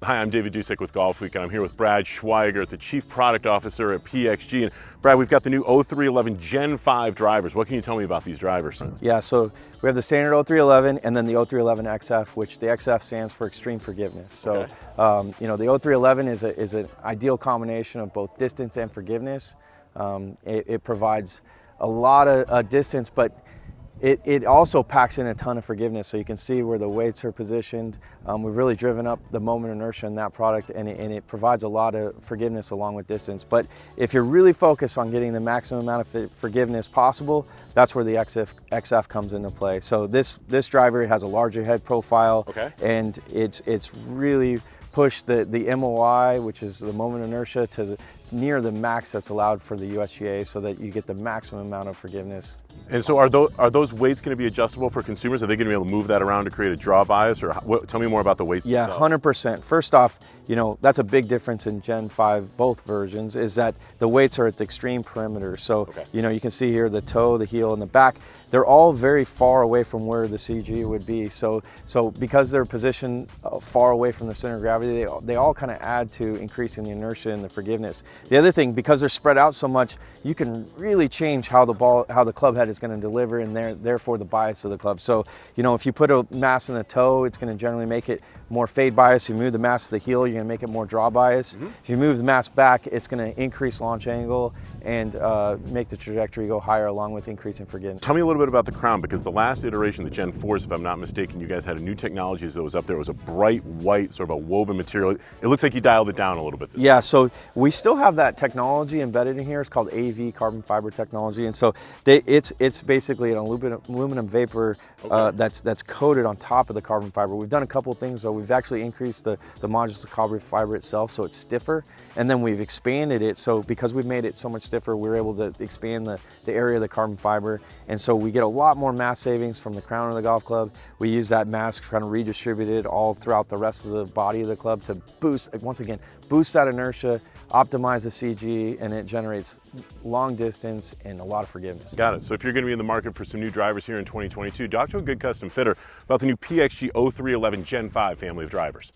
Hi, I'm David Dusek with Golfweek, and I'm here with Brad Schweigert, the Chief Product Officer at PXG. And Brad, we've got the new O311 Gen 5 drivers. What can you tell me about these drivers? Yeah, so we have the standard O311 and then the O311 XF, which the XF stands for Extreme Forgiveness. So, you know, the O311 is an ideal combination of both distance and forgiveness. It provides a lot of distance, but it also packs in a ton of forgiveness, so you can see where the weights are positioned. We've really driven up the moment inertia in that product, and it provides a lot of forgiveness along with distance. But if you're really focused on getting the maximum amount of forgiveness possible, that's where the XF comes into play. So this driver has a larger head profile, and it's really pushed the MOI, which is the moment inertia, to near the max that's allowed for the USGA, so that you get the maximum amount of forgiveness. And so are those weights going to be adjustable for consumers? Are they going to be able to move that around to create a draw bias? Or tell me more about the weights Yeah, themselves. 100%. First off, you know, that's a big difference in Gen 5, both versions, is that the weights are at the extreme perimeter. So, you know, you can see here the toe, the heel, and the back. They're all very far away from where the CG would be. So because they're positioned far away from the center of gravity, they all kind of add to increasing the inertia and the forgiveness. The other thing, because they're spread out so much, you can really change how the club head is going to deliver, and therefore the bias of the club. So, you know, if you put a mass in the toe, it's going to generally make it more fade bias. If you move the mass to the heel, you're going to make it more draw bias. If you move the mass back, it's going to increase launch angle and make the trajectory go higher, along with increasing forgiveness. Tell me a little bit about the crown, because the last iteration, the Gen 4s, if I'm not mistaken, you guys had a new technology that was up there. It was a bright white, sort of a woven material. It looks like you dialed it down a little bit. Yeah, so we still have that technology embedded in here. It's called AV, carbon fiber technology, and so it's basically an aluminum vapor that's coated on top of the carbon fiber. We've done a couple of things though. We've actually increased the modulus of carbon fiber itself, so it's stiffer, and then we've expanded it. So because we've made it so much stiffer, we're able to expand the area of the carbon fiber, and so we get a lot more mass savings from the crown of the golf club. We use that mass kind of redistributed all throughout the rest of the body of the club to boost, once again, boost that inertia, optimize the CG, and it generates long distance and a lot of forgiveness. Got it. So if you're going to be in the market for some new drivers here in 2022, talk to a good custom fitter about the new PXG O311 Gen 5 family of drivers.